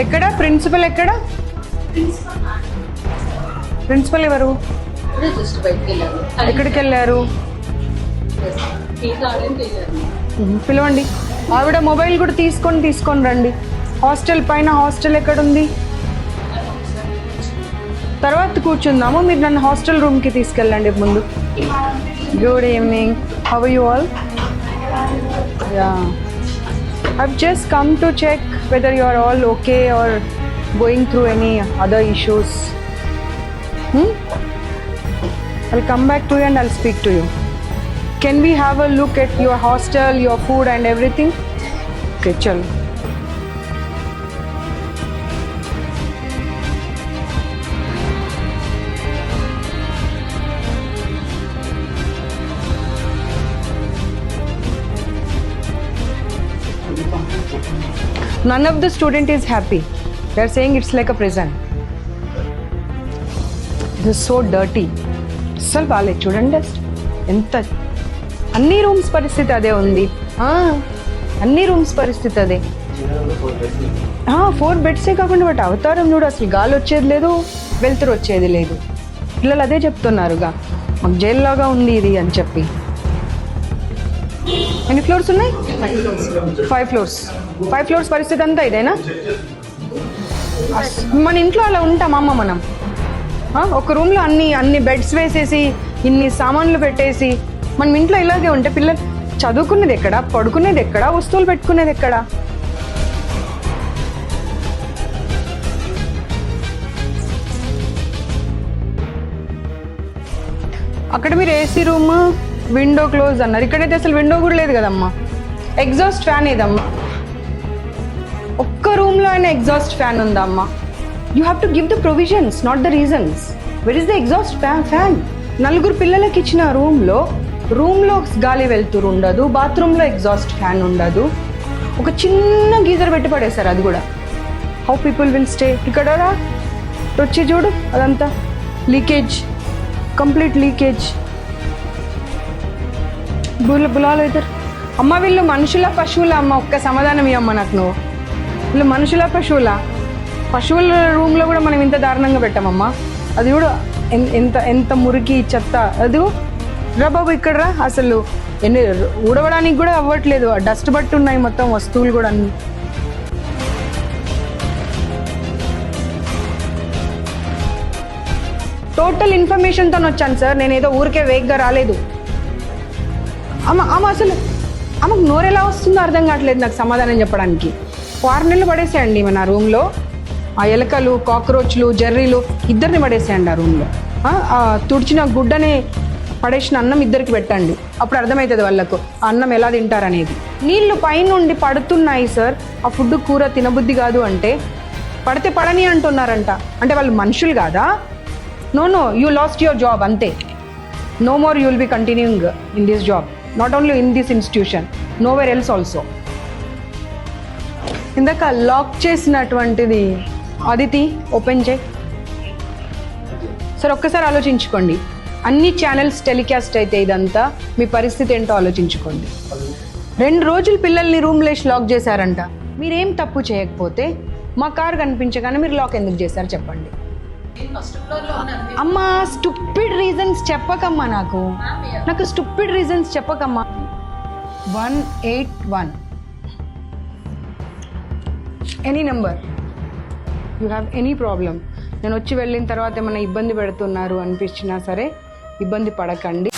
ఎక్కడ ప్రిన్సిపల్ ఎక్కడ? ప్రిన్సిపల్ ఎవరు? ఎక్కడికి వెళ్ళారు? పిలవండి. ఆవిడ మొబైల్ కూడా తీసుకొని రండి. హాస్టల్ పైన హాస్టల్ ఎక్కడుంది? తర్వాత కూర్చుందాము. మీరు నన్ను హాస్టల్ రూమ్కి తీసుకెళ్ళండి ముందు. Good evening, how are you all? I've just come to check whether you are all okay or going through any other issues. I'll come back to you and I'll speak to you. Can we have a look at your hostel, your food and everything? Okay, chalo. None of the student is happy. They are saying it's like a prison. This is so dirty. అస్సలు బాగాలేదు చూడండి. ఎంత అన్ని rooms పరిస్థితి అదే ఉంది. అన్ని rooms పరిస్థితి అదే. 4 బెడ్సే కాకుండా వాటి అవతారం చూడు. అసలు గాలి వచ్చేది లేదు, వెలుతురు వచ్చేది లేదు. పిల్లలు అదే చెప్తున్నారుగా, మాకు జైల్లాగా ఉంది ఇది అని చెప్పి. ఎన్ని ఫ్లోర్స్ ఉన్నాయి? 5 ఫ్లోర్స్. 5 ఫ్లోర్స్ పరిస్థితి అంతా ఇదేనా? మన ఇంట్లో అలా ఉంటామమ్మ మనం. ఒక రూమ్లో అన్ని బెడ్స్ వేసేసి ఇన్ని సామాన్లు పెట్టేసి మనం ఇంట్లో ఇలాగే ఉంటే పిల్లలు చదువుకునేది ఎక్కడ, పడుకునేది ఎక్కడ, వస్తువులు పెట్టుకునేది ఎక్కడ? అక్కడ మీరు ఏసీ రూమ్, విండో క్లోజ్ అన్నారు. ఇక్కడైతే అసలు విండో కూడా లేదు కదమ్మా. ఎగ్జాస్ట్ ఫ్యాన్ ఏదమ్మా? ఒక్క రూమ్లో అయినా ఎగ్జాస్ట్ ఫ్యాన్ ఉందా అమ్మా? You have to give the provisions, not the reasons. Where is the exhaust fan? 4 పిల్లలకి ఇచ్చిన రూమ్లో గాలి వెళ్తురు ఉండదు, బాత్రూంలో ఎగ్జాస్ట్ ఫ్యాన్ ఉండదు, ఒక చిన్న గీజర్ పెట్టి పడేశారు. అది కూడా హౌ పీపుల్ విల్ స్టే? ఇక్కడ వచ్చి చూడు, అదంతా లీకేజ్, కంప్లీట్ లీకేజ్. బులాలు ఇద్దరు. అమ్మ వీళ్ళు మనుషుల పశువుల అమ్మ? ఒక్క సమాధానం ఇవ్వమ్మ నాకు నువ్వు. వీళ్ళు మనుషుల పశువుల రూమ్లో కూడా మనం ఇంత దారుణంగా పెట్టామమ్మా. అది కూడా ఎంత మురికి చెత్త. అది రా బాబు ఇక్కడ రా. అసలు ఊడవడానికి కూడా అవ్వట్లేదు. డస్ట్ బట్టి ఉన్నాయి మొత్తం వస్తువులు కూడా అన్ని. టోటల్ ఇన్ఫర్మేషన్తో వచ్చాను సార్. నేను ఏదో ఊరికే వేగ్గా రాలేదు. అమ్మ అసలు ఆమెకు నోరెలా వస్తుందో అర్థం కావట్లేదు నాకు సమాధానం చెప్పడానికి. 6 నెలలు పడేసేయండి మన రూమ్లో. ఆ ఎలకలు, కాక్రోచ్లు, జర్రీలు ఇద్దరిని పడేసేయండి ఆ రూమ్లో. తుడిచిన గుడ్డని పడేసిన అన్నం ఇద్దరికి పెట్టండి. అప్పుడు అర్థమవుతుంది వాళ్ళకు ఆ అన్నం ఎలా తింటారనేది. నీళ్లు పైనుండి పడుతున్నాయి సార్. ఆ ఫుడ్ కూర తినబుద్ధి కాదు అంటే పడితే పడని అంటున్నారంట. అంటే వాళ్ళు మనుషులు కాదా? No, you lost your job అంతే. No more you will be continuing in this job. Not only in this institution, nowhere else also. ఇందాక లాక్ చేసినటువంటిది అదితి ఓపెన్ చేయి సార్. ఒక్కసారి ఆలోచించుకోండి. అన్ని ఛానల్స్ టెలికాస్ట్ అయితే ఇదంతా మీ పరిస్థితి ఏంటో ఆలోచించుకోండి. 2 రోజులు పిల్లల్ని రూమ్లో వేసి లాక్ చేశారంట. మీరేం తప్పు చేయకపోతే మా కారు కనిపించగానే మీరు లాక్ ఎందుకు చేశారు చెప్పండి. అమ్మా స్టూపిడ్ రీజన్స్ చెప్పకమ్మా. నాకు స్టూపిడ్ రీజన్స్ చెప్పకమ్మా. 181 any number. You have any problem. నేను వచ్చి వెళ్ళిన తర్వాత ఏమైనా ఇబ్బంది పెడుతున్నారు అనిపించినా సరే ఇబ్బంది పడకండి.